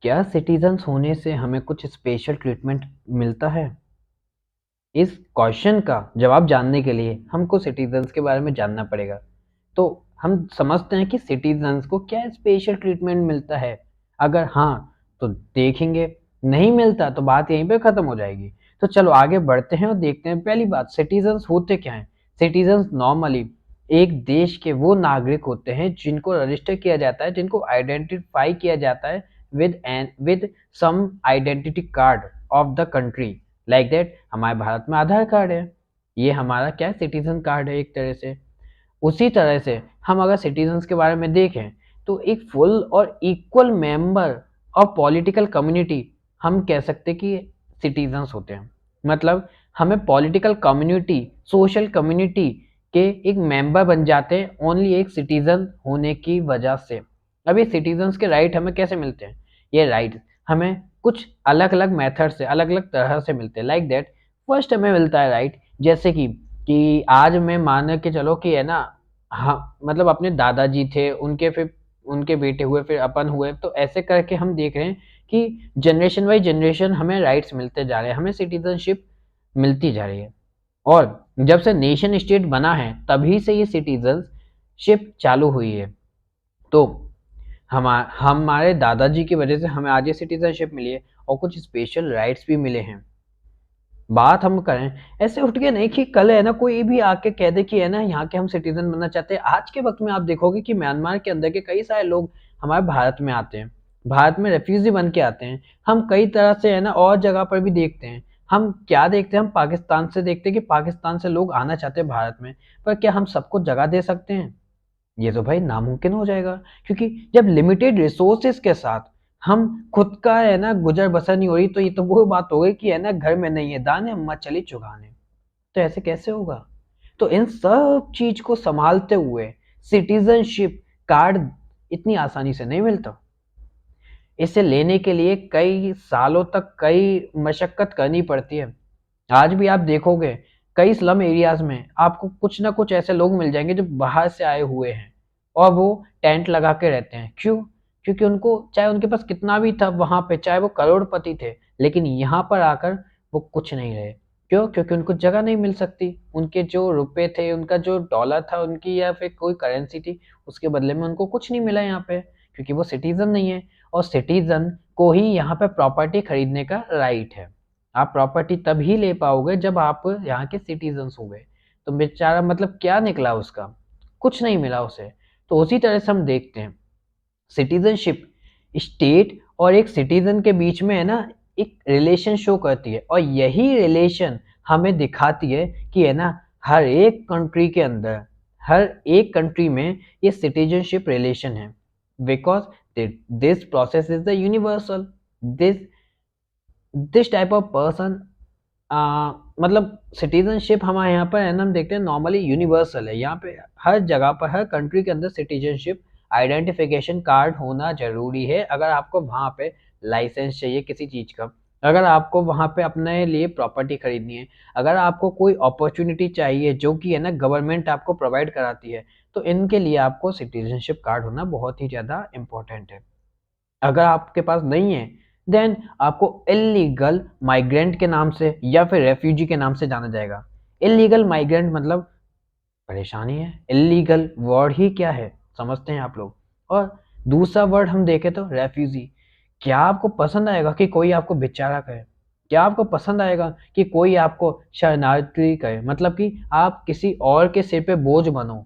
क्या सिटीजन्स होने से हमें कुछ स्पेशल ट्रीटमेंट मिलता है? इस क्वेश्चन का जवाब जानने के लिए हमको सिटीजन्स के बारे में जानना पड़ेगा। तो हम समझते हैं कि सिटीजन्स को क्या स्पेशल ट्रीटमेंट मिलता है? अगर हाँ, तो देखेंगे, नहीं मिलता तो बात यहीं पे खत्म हो जाएगी। तो चलो आगे बढ़ते हैं और देखते हैं। पहली बात, सिटीजन्स होते क्या हैं? सिटीजन्स नॉर्मली एक देश के वो नागरिक होते हैं जिनको रजिस्टर किया जाता है, जिनको आइडेंटिफाई किया जाता है with some identity card of the country. Like that हमारे भारत में आधार कार्ड है, ये हमारा क्या सिटीजन कार्ड है एक तरह से। उसी तरह से हम अगर सिटीजन्स के बारे में देखें तो एक फुल और equal member of political community हम कह सकते कि सिटीजन्स होते हैं। मतलब हमें पॉलिटिकल कम्युनिटी, सोशल कम्युनिटी के एक मेंबर बन जाते हैं ओनली एक सिटीजन होने की वजह से। अब ये सिटीजन्स के राइट हमें कैसे मिलते हैं? ये राइट हमें कुछ अलग अलग मेथड से, अलग अलग तरह से मिलते हैं। लाइक दैट फर्स्ट हमें मिलता है राइट, जैसे कि आज मैं मान के चलो कि है ना, हाँ मतलब अपने दादाजी थे, उनके फिर उनके बेटे हुए, फिर अपन हुए, तो ऐसे करके हम देख रहे हैं कि जनरेशन बाई जनरेशन हमें राइट्स मिलते जा रहे हैं, हमें सिटीजनशिप मिलती जा रही है। और जब से नेशन स्टेट बना है तभी से ये सिटीजनशिप चालू हुई है। तो हमारे दादाजी की वजह से हमें आज ये सिटीजनशिप मिली है और कुछ स्पेशल राइट्स भी मिले हैं। बात हम करें, ऐसे उठ के नहीं कि कल है ना कोई भी आके कह दे कि है ना यहाँ के हम सिटीजन बनना चाहते हैं। आज के वक्त में आप देखोगे कि म्यांमार के अंदर के कई सारे लोग हमारे भारत में आते हैं, भारत में रेफ्यूजी बन के आते हैं। हम कई तरह से है ना और जगह पर भी देखते हैं। हम क्या देखते हैं? हम पाकिस्तान से देखते हैं कि पाकिस्तान से लोग आना चाहते हैं भारत में, पर क्या हम सबको जगह दे सकते हैं? ये तो भाई नामुमकिन हो जाएगा, क्योंकि जब लिमिटेड रिसोर्सेज के साथ हम खुद का है ना गुजर बसर नहीं हो रही, तो ये तो वो बात हो गई कि है ना घर में नहीं है दाने, अम्मा चली चुगाने। तो ऐसे कैसे होगा? तो इन सब चीज को संभालते हुए सिटीजनशिप कार्ड इतनी आसानी से नहीं मिलता। इसे लेने के लिए कई सालों तक कई मशक्कत करनी पड़ती है। आज भी आप देखोगे कई स्लम एरियाज में आपको कुछ ना कुछ ऐसे लोग मिल जाएंगे जो बाहर से आए हुए हैं और वो टेंट लगा के रहते हैं। क्यों? क्योंकि उनको चाहे उनके पास कितना भी था वहां पे, चाहे वो करोड़पति थे, लेकिन यहाँ पर आकर वो कुछ नहीं रहे। क्यों? क्योंकि उनको जगह नहीं मिल सकती। उनके जो रुपए थे, उनका जो डॉलर था उनकी, या फिर कोई करेंसी थी, उसके बदले में उनको कुछ नहीं मिला यहाँ पे, क्योंकि वो सिटीजन नहीं है। और सिटीजन को ही यहाँ पे प्रॉपर्टी खरीदने का राइट है। आप प्रॉपर्टी तभी ले पाओगे जब आप यहाँ के सिटीजन्स हो गए। तो बेचारा मतलब क्या निकला उसका? कुछ नहीं मिला उसे। तो उसी तरह से हम देखते हैं सिटीजनशिप स्टेट और एक सिटीजन के बीच में है ना एक रिलेशन शो करती है, और यही रिलेशन हमें दिखाती है कि है ना हर एक कंट्री के अंदर, हर एक कंट्री में ये सिटीजनशिप रिलेशन है। Because this process is the universal. This this type of person, मतलब सिटीजनशिप हमारे यहाँ पर है ना, हम देखते हैं नॉर्मली यूनिवर्सल है। यहाँ पे हर जगह पर, हर कंट्री के अंदर सिटीजनशिप आइडेंटिफिकेशन कार्ड होना जरूरी है। अगर आपको वहाँ पे लाइसेंस चाहिए किसी चीज़ का, अगर आपको वहाँ पे अपने लिए प्रॉपर्टी खरीदनी है, अगर आपको कोई अपॉर्चुनिटी चाहिए जो कि है ना गवर्नमेंट आपको प्रोवाइड कराती है, तो इनके लिए आपको सिटीजनशिप कार्ड होना बहुत ही ज़्यादा इम्पोर्टेंट है। अगर आपके पास नहीं है, देन आपको इलीगल माइग्रेंट के नाम से या फिर रेफ्यूजी के नाम से जाना जाएगा। इलीगल माइग्रेंट मतलब परेशानी है। इलीगल वर्ड ही क्या है समझते हैं आप लोग? और दूसरा वर्ड हम देखें तो रेफ्यूजी। क्या आपको पसंद आएगा कि कोई आपको बेचारा कहे? क्या आपको पसंद आएगा कि कोई आपको शरणार्थी कहे? मतलब कि आप किसी और के सिर पे बोझ बनो।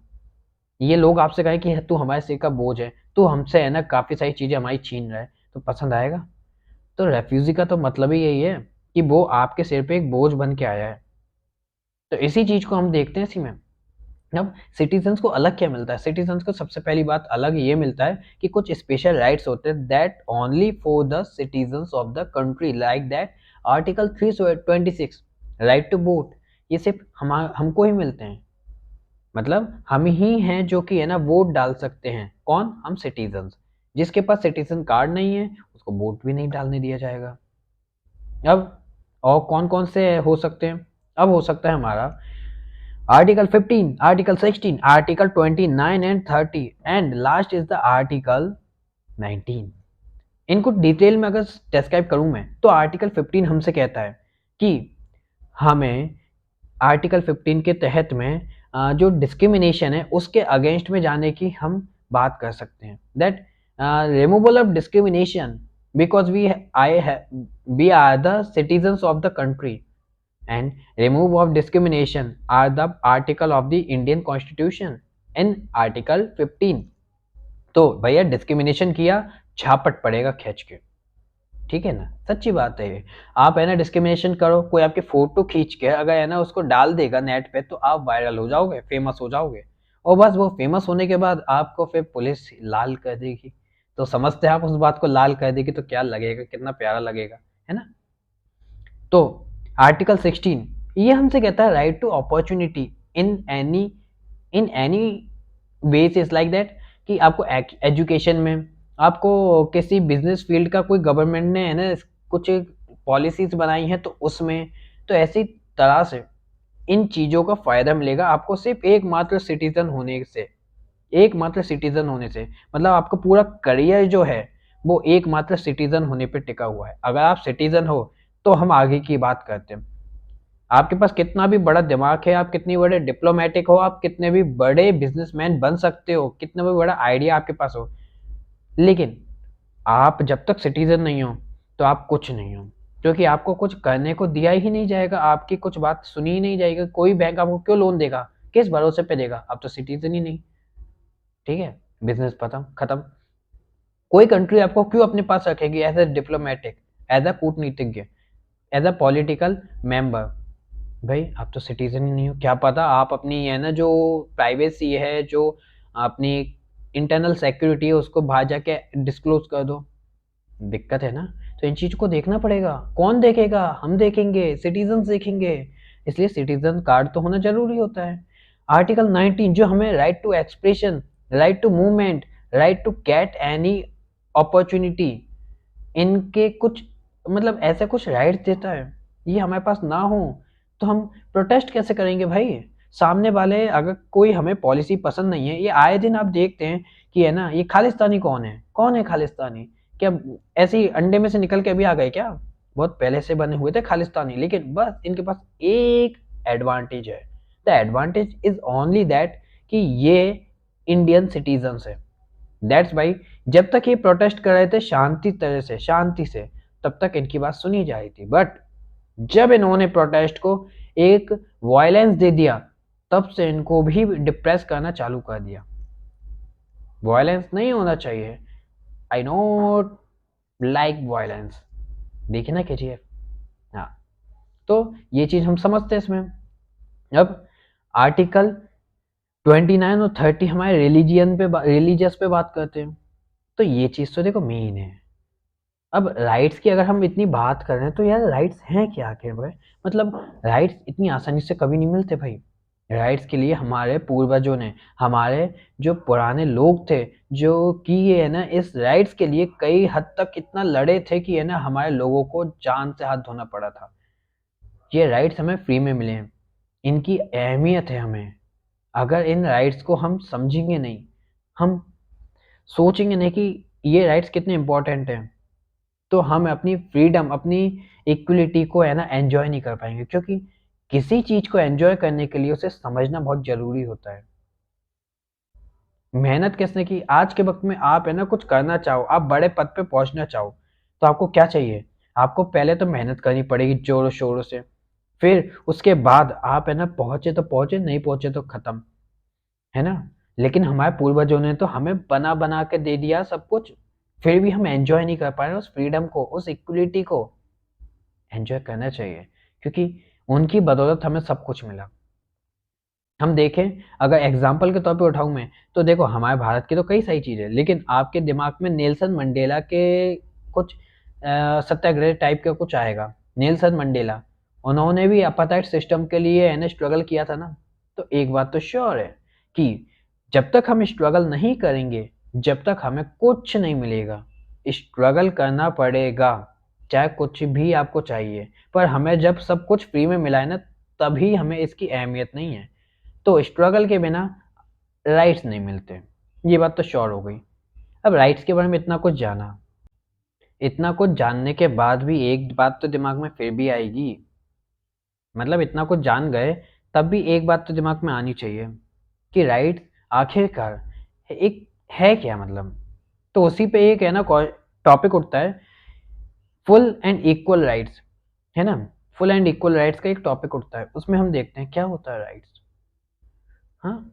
ये लोग आपसे कहें कि तू हमारे सिर का बोझ है, तू हमसे है ना काफ़ी सारी चीज़ें हमारी छीन रहा है, तो पसंद आएगा? तो रेफ्यूजी का तो मतलब ही यही है कि वो आपके सिर पे एक बोझ बन के आया है। तो इसी चीज़ को हम देखते हैं इसी में। अब सिटीजन्स को अलग क्या मिलता है? सिटीजन्स को सबसे पहली बात अलग ये मिलता है कि कुछ स्पेशल राइट्स होते हैं that only for the citizens of the country. Like that article 326 right to vote, ये सिर्फ हमको ही मिलते हैं। मतलब हम ही हैं जो कि है ना वोट डाल सकते हैं। कौन? हम सिटीजन्स। जिसके पास सिटीजन कार्ड नहीं है उसको वोट भी नहीं डालने दिया जाएगा। अब और कौन कौन से हो सकते हैं? अब हो सकता है हमारा article 15, article 16, article 29 and 30, and last is the article 19। इनको डिटेल में अगर डिस्क्राइब करूं मैं, तो आर्टिकल 15 हमसे कहता है कि हमें आर्टिकल 15 के तहत में जो डिस्क्रिमिनेशन है उसके अगेंस्ट में जाने की हम बात कर सकते हैं। That removal of discrimination because we are the citizens of the country and remove of discrimination are the article of the Indian constitution in article 15। तो भैया डिस्क्रिमिनेशन किया, झापट पड़ेगा खींच के, ठीक है ना, सच्ची बात है ये। आप है ना डिस्क्रिमिनेशन करो, कोई आपकी फोटो खींच के अगर है ना उसको डाल देगा नेट पे, तो आप वायरल हो जाओगे, फेमस हो जाओगे, और बस वो फेमस होने के बाद आपको फिर पुलिस लाल कर देगी। तो समझते हैं आप, उस बात को लाल कर देगी तो क्या लगेगा, कितना प्यारा लगेगा, है ना। तो आर्टिकल 16 ये हमसे कहता है right to opportunity in any in any ways is like that, कि आपको एजुकेशन में, आपको किसी बिजनेस फील्ड का कोई गवर्नमेंट ने है ना कुछ पॉलिसीज बनाई हैं तो उसमें, तो ऐसी तरह से इन चीज़ों का फ़ायदा मिलेगा आपको सिर्फ एकमात्र सिटीजन होने से। एकमात्र सिटीजन होने से मतलब आपका पूरा करियर जो है वो एकमात्र सिटीजन होने पे टिका हुआ है। अगर आप सिटीजन हो तो हम आगे की बात करते हैं। आपके पास कितना भी बड़ा दिमाग है, आप कितनी बड़े डिप्लोमेटिक हो, आप कितने भी बड़े बिजनेसमैन बन सकते हो, कितना भी बड़ा आइडिया आपके पास हो, लेकिन आप जब तक सिटीजन नहीं हो तो आप कुछ नहीं हो, क्योंकि आपको कुछ करने को दिया ही नहीं जाएगा, आपकी कुछ बात सुनी ही नहीं जाएगी। कोई बैंक आपको क्यों लोन देगा, किस भरोसे पे देगा, आप तो सिटीजन ही नहीं, ठीक है, बिजनेस खत्म खत्म। कोई कंट्री आपको क्यों अपने पास रखेगी as a diplomatic, as a कूटनीतिज्ञ, एज अ पॉलिटिकल मेंबर? भाई आप तो सिटीजन ही नहीं हो। क्या पता आप अपनी है ना जो प्राइवेसी है, जो अपनी इंटरनल सिक्योरिटी है, उसको बाहर जाके डिस्क्लोज कर दो, दिक्कत है ना। तो इन चीज़ को देखना पड़ेगा। कौन देखेगा, हम देखेंगे, सिटीजन देखेंगे। इसलिए सिटीजन कार्ड तो होना जरूरी होता है। आर्टिकल 19 जो हमें right to expression, right to movement, right to get any opportunity, इनके कुछ मतलब ऐसे कुछ राइट्स देता है, ये हमारे पास ना हो तो हम प्रोटेस्ट कैसे करेंगे भाई। सामने वाले अगर कोई हमें पॉलिसी पसंद नहीं है, ये आए दिन आप देखते हैं कि है ना, ये खालिस्तानी कौन है खालिस्तानी, क्या ऐसे ही अंडे में से निकल के अभी आ गए क्या? बहुत पहले से बने हुए थे खालिस्तानी, लेकिन बस इनके पास एक एडवांटेज है। The advantage is only that कि ये इंडियन सिटीजन्स है। दैट्स वाई जब तक ये प्रोटेस्ट कर रहे थे शांति तरह से, शांति से, तब तक इनकी बात सुनी जा रही थी। बट जब इन्होंने प्रोटेस्ट को एक वायलेंस दे दिया, तब से इनको भी डिप्रेस करना चालू कर दिया। वायलेंस नहीं होना चाहिए, आई नोट लाइक वायलेंस, देखिए ना केजीएफ। हाँ, तो ये चीज हम समझते हैं इसमें। अब आर्टिकल 29 और 30 हमारे रिलीजियस पे बात करते हैं। तो ये चीज तो देखो मेन है। अब राइट्स की अगर हम इतनी बात कर रहे हैं तो यार राइट्स हैं क्या आखिर भाई? मतलब राइट्स इतनी आसानी से कभी नहीं मिलते भाई। राइट्स के लिए हमारे पूर्वजों ने, हमारे जो पुराने लोग थे, जो कि ये है ना इस राइट्स के लिए कई हद तक इतना लड़े थे कि है ना हमारे लोगों को जान से हाथ धोना पड़ा था। ये राइट्स हमें फ्री में मिले हैं, इनकी अहमियत है हमें। अगर इन राइट्स को हम समझेंगे नहीं, हम सोचेंगे नहीं कि ये राइट्स कितने इंपॉर्टेंट हैं, तो हम अपनी फ्रीडम, अपनी इक्वलिटी को है ना एंजॉय नहीं कर पाएंगे। क्योंकि किसी चीज को एंजॉय करने के लिए उसे समझना बहुत जरूरी होता है। मेहनत किसने की? आज के वक्त में आप है ना कुछ करना चाहो, आप बड़े पद पे पहुंचना चाहो, तो आपको क्या चाहिए? आपको पहले तो मेहनत करनी पड़ेगी जोरों शोरों से, फिर उसके बाद आप है ना पहुंचे तो पहुंचे, नहीं पहुंचे तो खत्म, है ना। लेकिन हमारे पूर्वजों ने तो हमें बना बना के दे दिया सब कुछ, फिर भी हम एंजॉय नहीं कर पा रहे उस फ्रीडम को, उस इक्वलिटी को। एंजॉय करना चाहिए, क्योंकि उनकी बदौलत हमें सब कुछ मिला। हम देखें, अगर एग्जाम्पल के तौर पे उठाऊं मैं, तो देखो हमारे भारत की तो कई सारी चीज़ें, लेकिन आपके दिमाग में नेल्सन मंडेला के कुछ सत्याग्रह टाइप का कुछ आएगा। नेल्सन मंडेला, उन्होंने भी अपार्थाइड सिस्टम के लिए है ना स्ट्रगल किया था ना। तो एक बात तो श्योर है कि जब तक हम स्ट्रगल नहीं करेंगे, जब तक हमें कुछ नहीं मिलेगा। स्ट्रगल करना पड़ेगा, चाहे कुछ भी आपको चाहिए, पर हमें जब सब कुछ फ्री में मिला है ना, तभी हमें इसकी अहमियत नहीं है। तो स्ट्रगल के बिना राइट्स नहीं मिलते, ये बात तो श्योर हो गई। अब राइट्स के बारे में इतना कुछ जाना, इतना कुछ जानने के बाद भी एक बात तो दिमाग में फिर भी आएगी, मतलब इतना कुछ जान गए तब भी एक बात तो दिमाग में आनी चाहिए कि राइट आखिरकार एक है क्या, मतलब। तो उसी पे एक है ना टॉपिक उठता है, फुल एंड इक्वल राइट्स, है ना। फुल एंड इक्वल राइट्स का एक टॉपिक उठता है, उसमें हम देखते हैं क्या होता है राइट्स। हाँ,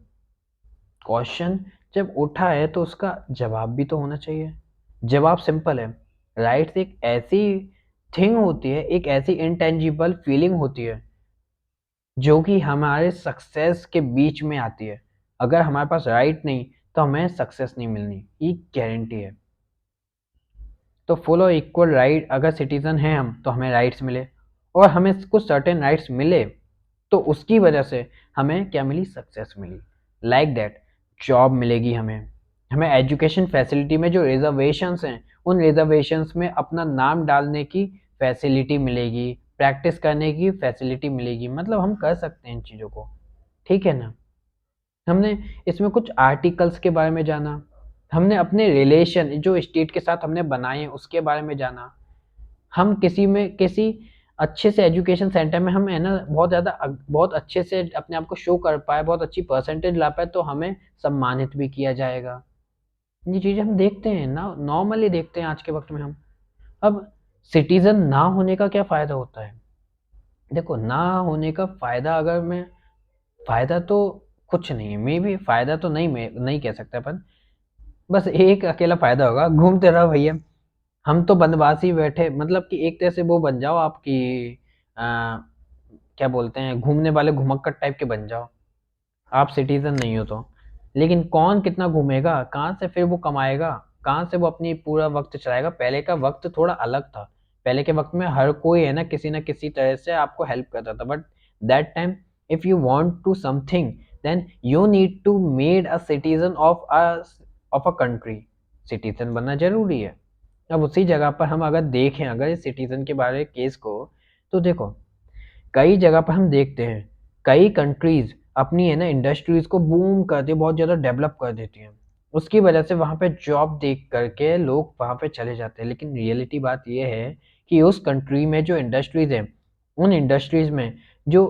क्वेश्चन जब उठा है तो उसका जवाब भी तो होना चाहिए। जवाब सिंपल है, राइट्स एक ऐसी थिंग होती है, एक ऐसी इंटेंजिबल फीलिंग होती है जो कि हमारे सक्सेस के बीच में आती है। अगर हमारे पास राइट नहीं तो हमें सक्सेस नहीं मिलनी, ये गारंटी है। तो फुल और इक्वल राइट अगर सिटीजन हैं हम तो हमें राइट्स मिले, और हमें कुछ सर्टेन राइट्स मिले तो उसकी वजह से हमें क्या मिली, सक्सेस मिली। लाइक दैट जॉब मिलेगी हमें, हमें एजुकेशन फैसिलिटी में जो रिजर्वेशंस हैं उन रिजर्वेशंस में अपना नाम डालने की फैसिलिटी मिलेगी, प्रैक्टिस करने की फैसिलिटी मिलेगी, मतलब हम कर सकते हैं इन चीज़ों को। ठीक है ना। हमने इसमें कुछ आर्टिकल्स के बारे में जाना, हमने अपने रिलेशन जो स्टेट के साथ हमने बनाए हैं उसके बारे में जाना। हम किसी अच्छे से एजुकेशन सेंटर में हम है ना बहुत अच्छे से अपने आप को शो कर पाए, बहुत अच्छी परसेंटेज ला पाए तो हमें सम्मानित भी किया जाएगा। ये चीज़ें हम देखते हैं ना, नॉर्मली देखते हैं आज के वक्त में हम। अब सिटीजन ना होने का क्या फ़ायदा होता है। देखो, ना होने का फ़ायदा अगर मैं, फ़ायदा तो कुछ नहीं है, मे बी फ़ायदा तो नहीं, मैं नहीं कह सकता, पर बस एक अकेला फ़ायदा होगा, घूमते रहो भैया। हम तो बंदवासी बैठे, मतलब कि एक तरह से वो बन जाओ आपकी क्या बोलते हैं, घूमने वाले घुमक्कड़ टाइप के बन जाओ, आप सिटीजन नहीं हो तो। लेकिन कौन कितना घूमेगा, कहाँ से फिर वो कमाएगा, कहाँ से वो अपनी पूरा वक्त चलाएगा। पहले का वक्त थोड़ा अलग था, पहले के वक्त में हर कोई है ना किसी तरह से आपको हेल्प करता था, but that time if you want to something then you need to made a citizen of a country. Citizen बनना जरूरी है। अब उसी जगह पर हम अगर देखें, अगर इस सिटीजन के बारे केस को, तो देखो कई जगह पर हम देखते हैं कई कंट्रीज अपनी है ना इंडस्ट्रीज को बूम कर दे, बहुत ज़्यादा डेवलप कर देती हैं। उसकी वजह से वहाँ पे जॉब देख करके लोग वहाँ पे चले जाते हैं, लेकिन रियलिटी बात यह है कि उस कंट्री में जो इंडस्ट्रीज हैं उन इंडस्ट्रीज में जो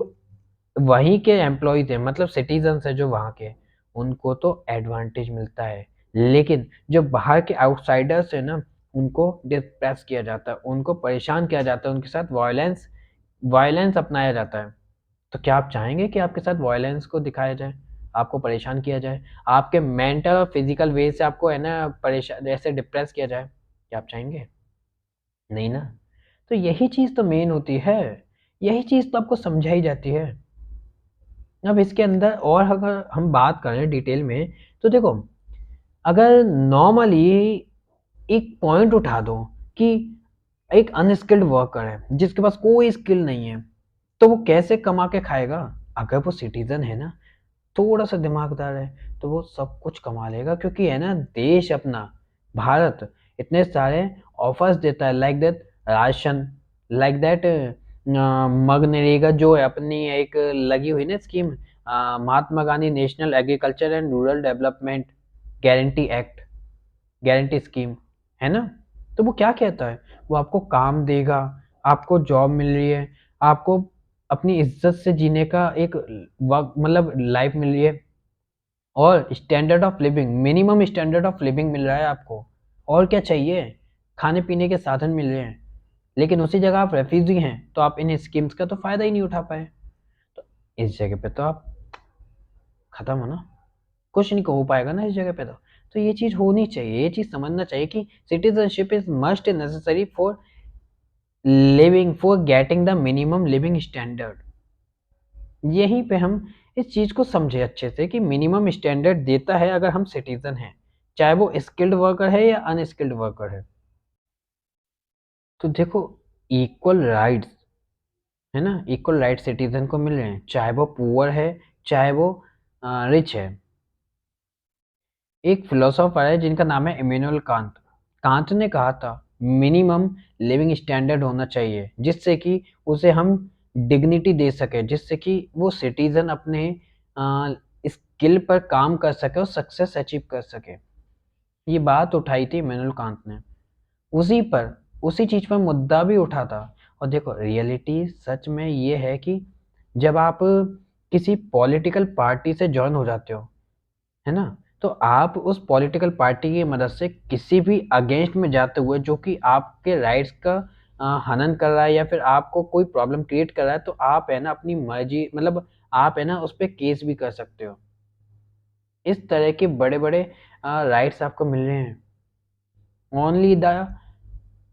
वहीं के एम्प्लॉयज हैं, मतलब सिटीजन्स हैं जो वहाँ के, उनको तो एडवांटेज मिलता है। लेकिन जो बाहर के आउटसाइडर्स हैं ना उनको डिप्रेस किया जाता है, उनको परेशान किया जाता है, उनके साथ वायलेंस वायलेंस अपनाया जाता है। तो क्या आप चाहेंगे कि आपके साथ वायलेंस को दिखाया जाए, आपको परेशान किया जाए, आपके मेंटल और फिजिकल वे से आपको है ना परेशान ऐसे डिप्रेस किया जाए, क्या आप चाहेंगे? नहीं ना। तो यही चीज़ तो मेन होती है, यही चीज़ तो आपको समझाई जाती है। अब इसके अंदर और अगर हम बात करें डिटेल में, तो देखो अगर नॉर्मली एक पॉइंट उठा दो कि एक अनस्किल्ड वर्कर है जिसके पास कोई स्किल नहीं है, तो वो कैसे कमा के खाएगा। अगर वो सिटीजन है ना, थोड़ा सा दिमागदार है, तो वो सब कुछ कमा लेगा, क्योंकि है ना देश अपना भारत इतने सारे ऑफर्स देता है, like that ration, like that MNREGA जो है अपनी एक लगी हुई ना scheme, Mahatma Gandhi national agriculture and rural development guarantee act, guarantee scheme, है ना। तो वो क्या कहता है, वो आपको काम देगा, आपको जॉब मिल रही है, आपको अपनी इज्जत से जीने का एक वक्त, मतलब लाइफ मिल रही है, और standard of living, minimum standard of living मिल रहा है आपको। और क्या चाहिए, खाने पीने के साधन मिल रहे हैं। लेकिन उसी जगह आप रेफ्यूजी हैं तो आप इन स्कीम्स का तो फायदा ही नहीं उठा पाए। तो इस जगह पे तो आप खत्म हो ना, कुछ नहीं हो पाएगा ना इस जगह पे तो ये चीज होनी चाहिए, ये चीज समझना चाहिए कि citizenship is must necessary for living, for getting the minimum living standard. यहीं पे हम इस चीज को समझे अच्छे से कि मिनिमम स्टैंडर्ड देता है अगर हम सिटीजन हैं, चाहे वो स्किल्ड वर्कर है या अनस्किल्ड वर्कर है। तो देखो, इक्वल राइट्स, है ना, इक्वल राइट सिटीजन को मिल रहे हैं, चाहे वो पुअर है चाहे वो रिच है। एक फिलोसोफर है जिनका नाम है इमैनुअल कांत। कांत ने कहा था मिनिमम लिविंग स्टैंडर्ड होना चाहिए जिससे कि उसे हम डिग्निटी दे सके, जिससे कि वो सिटीजन अपने स्किल पर काम कर सके और सक्सेस अचीव कर सके। ये बात उठाई थी इमैनुअल कांत ने। उसी पर उसी चीज़ पर मुद्दा भी उठा था। और देखो रियलिटी सच में ये है कि जब आप किसी पॉलिटिकल पार्टी से जॉइन हो जाते हो, है ना? तो आप उस पॉलिटिकल पार्टी की मदद से किसी भी अगेंस्ट में जाते हुए जो कि आपके राइट्स का हनन कर रहा है या फिर आपको कोई प्रॉब्लम क्रिएट कर रहा है, तो आप है ना अपनी मर्ज़ी मतलब आप है ना उस पे केस भी कर सकते हो। इस तरह के बड़े-बड़े राइट्स आपको मिल रहे हैं। Only the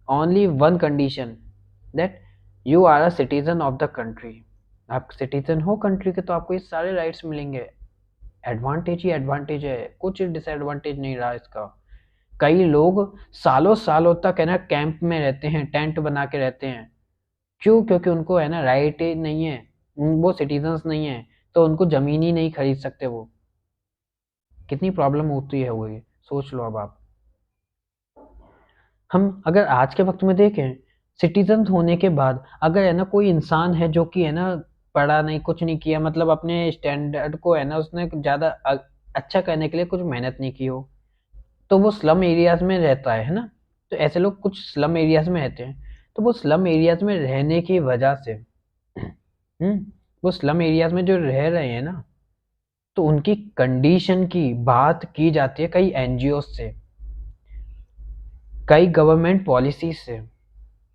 only one condition that you are a citizen of the country. आप सिटीज़न हो कंट्री के तो आपको ये सारे राइट्स मिलेंगे। एडवांटेज ही एडवांटेज है, कुछ डिसएडवांटेज नहीं रहा इसका। कई लोग सालों-सालों तक है ना कैंप में रहते हैं, टेंट बना के रहते हैं। क्यों? क्योंकि उनको है ना राइट ही नहीं है, वो सिटीज़न्स नहीं हैं, तो उनको ज़मीन ही नहीं खरीद सकते वो। कितनी प्रॉब्लम होती है वो ये, सोच लो अब आप। हम अगर आज के वक़्त में देखें, सिटीज़न्स होने के बाद अगर है ना कोई इंसान है जो कि है ना पढ़ा नहीं, कुछ नहीं किया मतलब अपने स्टैंडर्ड को है ना उसने ज़्यादा अच्छा करने के लिए कुछ मेहनत नहीं की हो, तो वो स्लम एरियाज़ में रहता है ना? तो ऐसे लोग कुछ स्लम एरियाज़ में रहते हैं, तो वो स्लम एरियाज़ में रहने की वजह से वो स्लम एरियाज़ में जो रह रहे हैं ना, तो उनकी कंडीशन की बात की जाती है कई एनजीओज़ से, कई गवर्नमेंट पॉलिसीज़ से।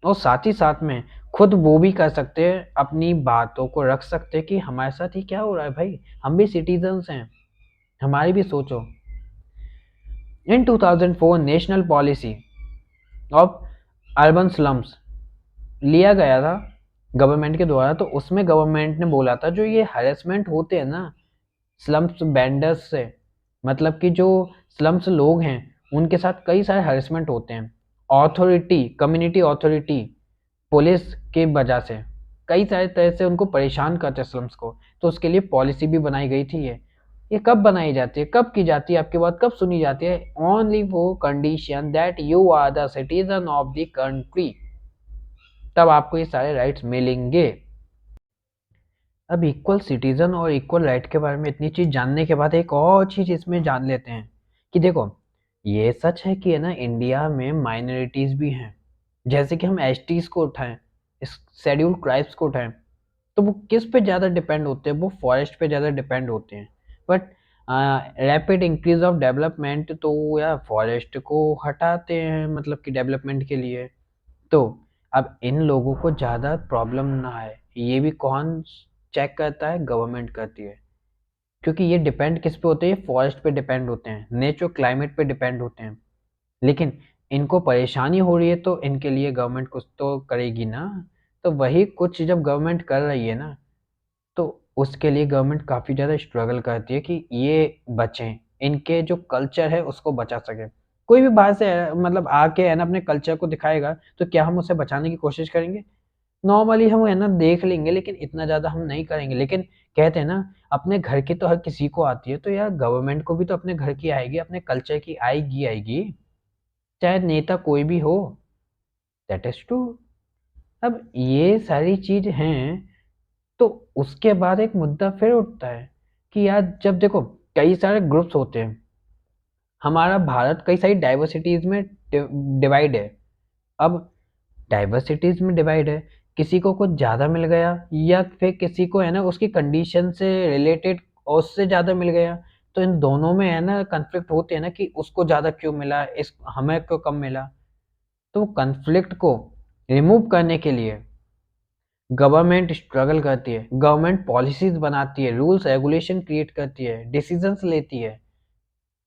और साथ ही साथ में खुद वो भी कर सकते हैं, अपनी बातों को रख सकते हैं कि हमारे साथ ये क्या हो रहा है भाई, हम भी सिटीजन्स हैं, हमारी भी सोचो। इन 2004 national policy of urban slums लिया गया था गवर्नमेंट के द्वारा, तो उसमें गवर्नमेंट ने बोला था जो ये हरेसमेंट होते हैं ना स्लम्स बेंडर्स से, मतलब कि जो स्लम्स लोग हैं उनके साथ कई सारे हरेसमेंट होते हैं, अथॉरिटी कम्युनिटी अथॉरिटी पुलिस की वजह से कई सारे तरह से उनको परेशान करते हैं स्लम्स को, तो उसके लिए पॉलिसी भी बनाई गई थी। ये कब बनाई जाती है, कब की जाती है, आपकी बात कब सुनी जाती है? ओनली वो condition that you are the citizen of the country, तब आपको ये सारे राइट्स मिलेंगे। अब इक्वल सिटीजन और इक्वल राइट के बारे में इतनी चीज़ जानने के बाद एक और चीज़ इसमें जान लेते हैं कि देखो ये सच है कि है ना इंडिया में माइनॉरिटीज़ भी हैं, जैसे कि हम एसटीज़ को उठाएं, इस शेड्यूल्ड ट्राइब्स को उठाएं, तो वो किस पे ज़्यादा डिपेंड होते हैं? वो फॉरेस्ट पे ज़्यादा डिपेंड होते हैं। But rapid increase of development तो यार फॉरेस्ट को हटाते हैं मतलब कि डेवलपमेंट के लिए। तो अब इन लोगों को ज़्यादा प्रॉब्लम ना आए, ये भी कौन चेक करता है? गवर्नमेंट करती है। क्योंकि ये डिपेंड किस पे होते हैं? फॉरेस्ट पे डिपेंड होते हैं, नेचर क्लाइमेट पे डिपेंड होते हैं। लेकिन इनको परेशानी हो रही है तो इनके लिए गवर्नमेंट कुछ तो करेगी ना। तो वही कुछ जब गवर्नमेंट कर रही है ना, तो उसके लिए गवर्नमेंट काफ़ी ज़्यादा स्ट्रगल करती है कि ये बचें, इनके जो कल्चर है उसको बचा सकें। कोई भी बाहर से मतलब आके है ना अपने कल्चर को दिखाएगा, तो क्या हम उसे बचाने की कोशिश करेंगे? नॉर्मली हम है ना देख लेंगे लेकिन इतना ज़्यादा हम नहीं करेंगे। लेकिन कहते हैं ना अपने घर की तो हर किसी को आती है, तो यार गवर्नमेंट को भी तो अपने घर की आएगी, अपने कल्चर की आएगी, चाहे नेता कोई भी हो। That is true. अब ये सारी चीज़ हैं, तो उसके बाद एक मुद्दा फिर उठता है कि यार जब देखो कई सारे ग्रुप्स होते हैं, हमारा भारत कई सारी डाइवर्सिटीज़ में डिवाइड है। अब डाइवर्सिटीज़ में डिवाइड है, किसी को कुछ ज़्यादा मिल गया या फिर किसी को है ना उसकी कंडीशन से रिलेटेड और उससे ज़्यादा मिल गया, तो इन दोनों में है ना कॉन्फ्लिक्ट होते हैं ना कि उसको ज़्यादा क्यों मिला, इस हमें क्यों कम मिला। तो कॉन्फ्लिक्ट को रिमूव करने के लिए गवर्नमेंट स्ट्रगल करती है, गवर्नमेंट पॉलिसीज़ बनाती है, रूल्स रेगुलेशन क्रिएट करती है, डिसीजंस लेती है।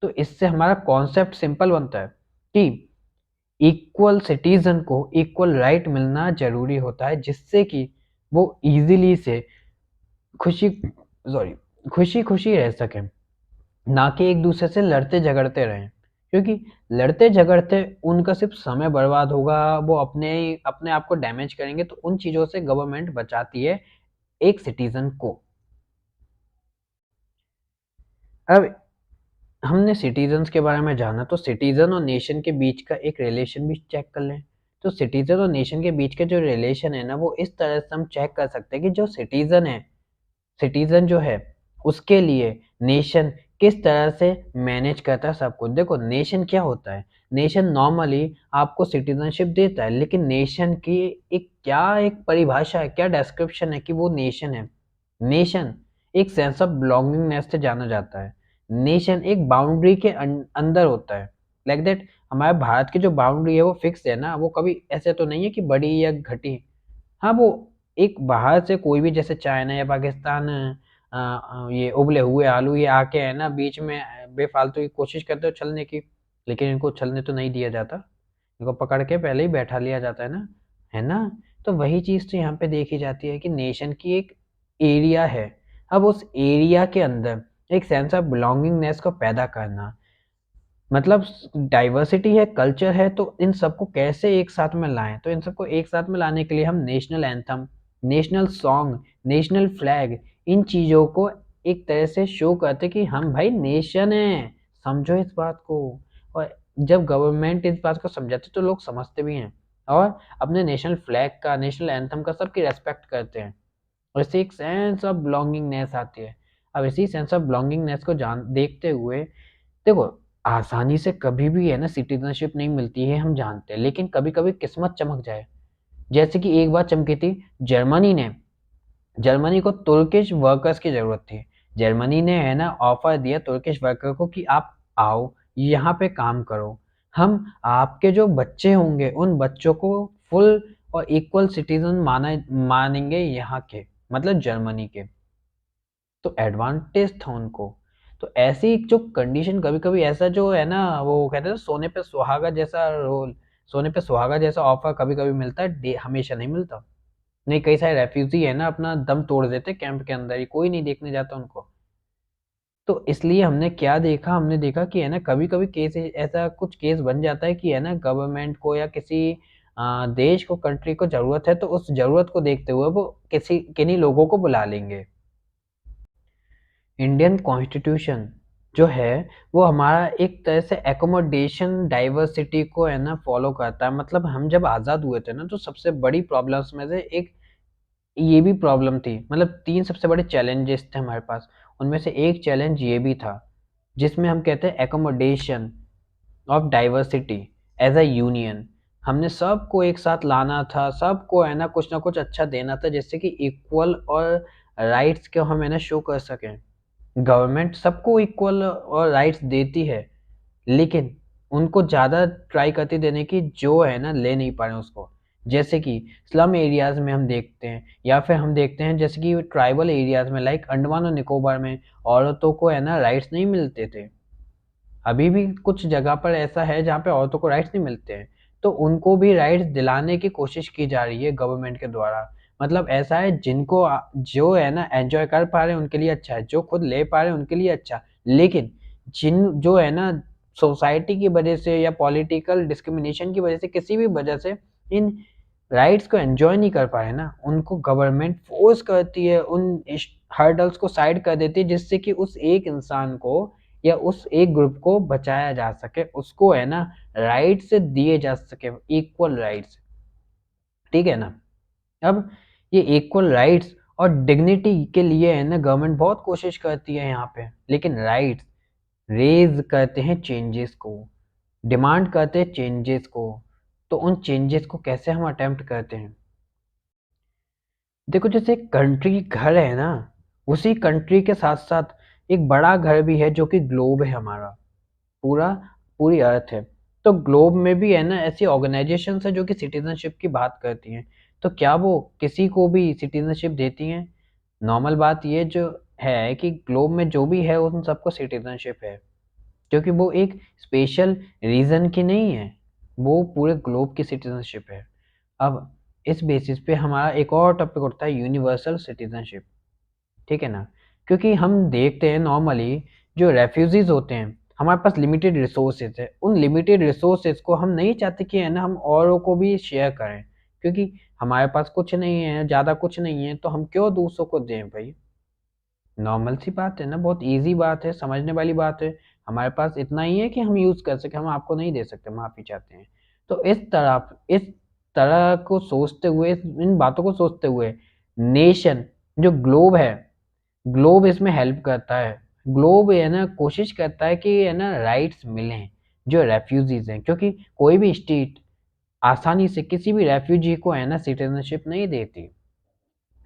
तो इससे हमारा कॉन्सेप्ट सिंपल बनता है कि इक्वल सिटीजन को इक्वल राइट मिलना ज़रूरी होता है, जिससे कि वो ईज़िली से खुशी सॉरी खुशी-खुशी रह सकें, ना कि एक-दूसरे से लड़ते-झगड़ते रहें। क्योंकि लड़ते-झगड़ते उनका सिर्फ़ समय बर्बाद होगा, वो अपने आप को डैमेज करेंगे, तो उन चीज़ों से गवर्नमेंट बचाती है एक सिटीज़न को। अब हमने सिटीज़न्स के बारे में जाना, तो सिटीज़न और नेशन के बीच का एक रिलेशन भी चेक कर लें। तो सिटीज़न और नेशन के बीच का जो रिलेशन है ना, वो इस तरह से हम चेक कर सकते हैं कि जो सिटीज़न है, सिटीज़न जो है, उसके लिए नेशन किस तरह से मैनेज करता है सब कुछ। देखो नेशन क्या होता है, नेशन नॉर्मली आपको सिटीजनशिप देता है, लेकिन नेशन की एक परिभाषा है, क्या डिस्क्रिप्शन है कि वो नेशन है। नेशन एक सेंस ऑफ बिलोंगिंगनेस से जाना जाता है। नेशन एक बाउंड्री के अंदर होता है, लाइक दैट हमारे भारत की जो बाउंड्री है वो फिक्स है ना, वो कभी ऐसे तो नहीं है कि बड़ी या घटी। हाँ, वो एक बाहर से कोई भी जैसे चाइना या पाकिस्तान ये उबले हुए आलू ये आके है ना बीच में बेफालतू की कोशिश करते हो उछलने की, लेकिन इनको उछलने तो नहीं दिया जाता, इनको पकड़ के पहले ही बैठा लिया जाता है ना, है ना। तो वही चीज़ तो यहाँ पे देखी जाती है कि नेशन की एक एरिया है। अब उस एरिया के अंदर एक सेंस ऑफ बिलोंगिंगनेस को पैदा करना, मतलब डाइवर्सिटी है, कल्चर है, तो इन सबको कैसे एक साथ में लाएं। तो इन सबको एक साथ में लाने के लिए हम national anthem, national song, national flag, इन चीज़ों को एक तरह से शो करते कि हम भाई नेशन है, समझो इस बात को। और जब गवर्नमेंट इस बात को समझाते तो लोग समझते भी हैं और अपने नेशनल फ्लैग का, नेशनल एंथम का सबकी रेस्पेक्ट करते हैं, और इससे एक सेंस ऑफ बिलोंगिंगनेस आती है। अब इसी सेंस ऑफ बिलोंगिंगनेस को जान देखते हुए, देखो आसानी से कभी भी है ना सिटीजनशिप नहीं मिलती है, हम जानते हैं, लेकिन कभी कभी किस्मत चमक जाए। जैसे कि एक बार चमकी थी, जर्मनी ने, जर्मनी को तुर्किश वर्कर्स की जरूरत थी। जर्मनी ने है ना ऑफर दिया तुर्किश वर्कर को कि आप आओ यहाँ पे काम करो, हम आपके जो बच्चे होंगे उन बच्चों को फुल और इक्वल सिटीजन मानेंगे यहाँ के, मतलब जर्मनी के। तो एडवांटेज था उनको। तो ऐसी जो कंडीशन, कभी कभी ऐसा जो है ना वो कहते हैं सोने पे सुहागा जैसा रोल, सोने पे सुहागा जैसा ऑफर कभी कभी मिलता है, हमेशा नहीं मिलता। नहीं, कई सारे रेफ्यूजी है ना अपना दम तोड़ देते कैंप के अंदर ही, कोई नहीं देखने जाता उनको। तो इसलिए हमने क्या देखा, हमने देखा कि है ना कभी कभी केस ऐसा कुछ केस बन जाता है कि है ना गवर्नमेंट को या किसी देश को, कंट्री को जरूरत है, तो उस जरूरत को देखते हुए वो किसी किन्हीं लोगों को बुला लेंगे। इंडियन कॉन्स्टिट्यूशन जो है वो हमारा एक तरह से एकोमोडेशन डाइवर्सिटी को है ना फॉलो करता है। मतलब हम जब आज़ाद हुए थे ना तो सबसे बड़ी प्रॉब्लम्स में से एक ये भी प्रॉब्लम थी, मतलब तीन सबसे बड़े चैलेंजेस थे हमारे पास, उनमें से एक चैलेंज ये भी था जिसमें हम कहते हैं accommodation of diversity as a union. हमने सबको एक साथ लाना था, सबको है ना कुछ अच्छा देना था, जिससे कि इक्वल और राइट्स को हम है ना शो कर सकें। गवर्नमेंट सबको इक्वल और राइट्स देती है, लेकिन उनको ज़्यादा ट्राई करती देने की, जो है ना ले नहीं पा रहे हैं उसको। जैसे कि स्लम एरियाज़ में हम देखते हैं, या फिर हम देखते हैं जैसे कि ट्राइबल एरियाज़ में, लाइक अंडमान और निकोबार में औरतों को है ना राइट्स नहीं मिलते थे। अभी भी कुछ जगह पर ऐसा है जहाँ पे औरतों को राइट्स नहीं मिलते हैं, तो उनको भी राइट्स दिलाने की कोशिश की जा रही है गवर्नमेंट के द्वारा। मतलब ऐसा है जिनको जो है ना एंजॉय कर पा रहे हैं उनके लिए अच्छा है, जो खुद ले पा रहे हैं उनके लिए अच्छा, लेकिन जिन जो है ना सोसाइटी की वजह से या पॉलिटिकल डिस्क्रिमिनेशन की वजह से, किसी भी वजह से इन राइट्स को एंजॉय नहीं कर पा रहे ना, उनको गवर्नमेंट फोर्स करती है, उन हर्डल्स को साइड कर देती है, जिससे कि उस एक इंसान को या उस एक ग्रुप को बचाया जा सके, उसको है ना राइट्स दिए जा सके, इक्वल राइट्स। ठीक है ना। अब ये इक्वल राइट्स और डिग्निटी के लिए है ना गवर्नमेंट बहुत कोशिश करती है यहाँ पे, लेकिन राइट्स रेज करते हैं चेंजेस को, डिमांड करते हैं चेंजेस को। तो उन चेंजेस को कैसे हम अटेम्प्ट करते हैं। देखो जैसे कंट्री घर है ना, उसी कंट्री के साथ साथ एक बड़ा घर भी है जो कि ग्लोब है हमारा, पूरा पूरी अर्थ है। तो ग्लोब में भी है ना ऐसी ऑर्गेनाइजेशंस है जो कि सिटीजनशिप की बात करती हैं। तो क्या वो किसी को भी सिटीजनशिप देती हैं? नॉर्मल बात ये जो है कि ग्लोब में जो भी है उन सबको सिटीजनशिप है, क्योंकि वो एक स्पेशल रीजन की नहीं है, वो पूरे ग्लोब की सिटीजनशिप है। अब इस बेसिस पे हमारा एक और टॉपिक उठता है, यूनिवर्सल सिटीजनशिप। ठीक है ना। क्योंकि हम देखते हैं नॉर्मली जो रेफ्यूजीज होते हैं, हमारे पास लिमिटेड रिसोर्सेज है, उन लिमिटेड रिसोर्सेज को हम नहीं चाहते कि है ना हम औरों को भी शेयर करें, क्योंकि हमारे पास कुछ नहीं है, ज़्यादा कुछ नहीं है, तो हम क्यों दूसरों को दें भाई। नॉर्मल सी बात है ना, बहुत इजी बात है, समझने वाली बात है। हमारे पास इतना ही है कि हम यूज़ कर सके, हम आपको नहीं दे सकते, माफ़ी चाहते हैं। तो इस तरह को सोचते हुए, इन बातों को सोचते हुए, नेशन जो ग्लोब है, ग्लोब इसमें हेल्प करता है। ग्लोब है ना कोशिश करता है कि है ना राइट्स मिलें जो रेफ्यूजीज हैं, क्योंकि कोई भी स्टेट आसानी से किसी भी रेफ्यूजी को है ना सिटीजनशिप नहीं देती।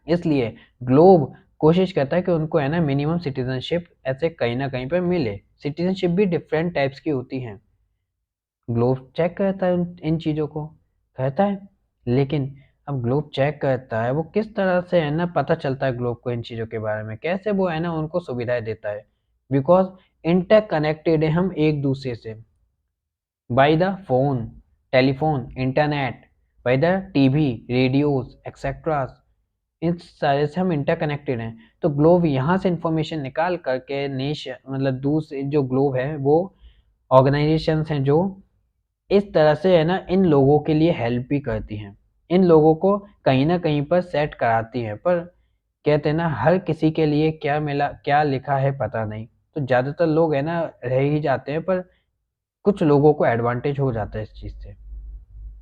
इसलिए ग्लोब कोशिश करता है कि उनको है ना मिनिमम सिटीजनशिप ऐसे कहीं ना कहीं पर मिले। सिटीजनशिप भी डिफरेंट टाइप्स की होती हैं। ग्लोब चेक करता है इन चीज़ों को, कहता है। लेकिन अब ग्लोब चेक करता है वो किस तरह से है ना पता चलता है ग्लोब को इन चीज़ों के बारे में, कैसे वो है ना उनको सुविधाएं देता है। बिकॉज इंटर कनेक्टेड है हम एक दूसरे से, by the phone, telephone, internet, by the TV, radios etcetera. इन सारे से हम इंटरकनेक्टेड हैं। तो ग्लोब यहाँ से इंफॉर्मेशन निकाल करके नेशन मतलब दूसरे जो ग्लोब है वो ऑर्गेनाइजेशंस हैं जो इस तरह से है ना इन लोगों के लिए हेल्प भी करती हैं। इन लोगों को कहीं न कहीं पर सेट कराती हैं। पर कहते हैं ना हर किसी के लिए क्या मिला क्या लिखा है पता नहीं। तो ज़्यादातर लोग है ना रह ही जाते हैं, पर कुछ लोगों को एडवांटेज हो जाता है इस चीज़ से।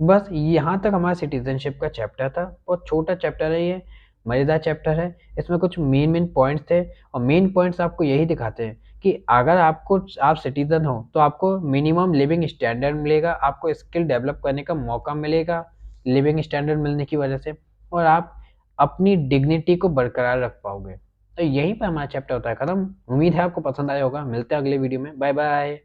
बस यहाँ तक हमारा सिटीज़नशिप का चैप्टर था। बहुत छोटा चैप्टर है ये, मज़ेदार चैप्टर है। इसमें कुछ मेन पॉइंट्स थे और मेन पॉइंट्स आपको यही दिखाते हैं कि अगर आप सिटीज़न हो तो आपको मिनिमम लिविंग स्टैंडर्ड मिलेगा, आपको स्किल डेवलप करने का मौका मिलेगा लिविंग स्टैंडर्ड मिलने की वजह से, और आप अपनी डिग्निटी को बरकरार रख पाओगे। तो यहीं पे हमारा चैप्टर होता है खत्म। उम्मीद है आपको पसंद आया होगा। मिलते हैं अगले वीडियो में। Bye bye.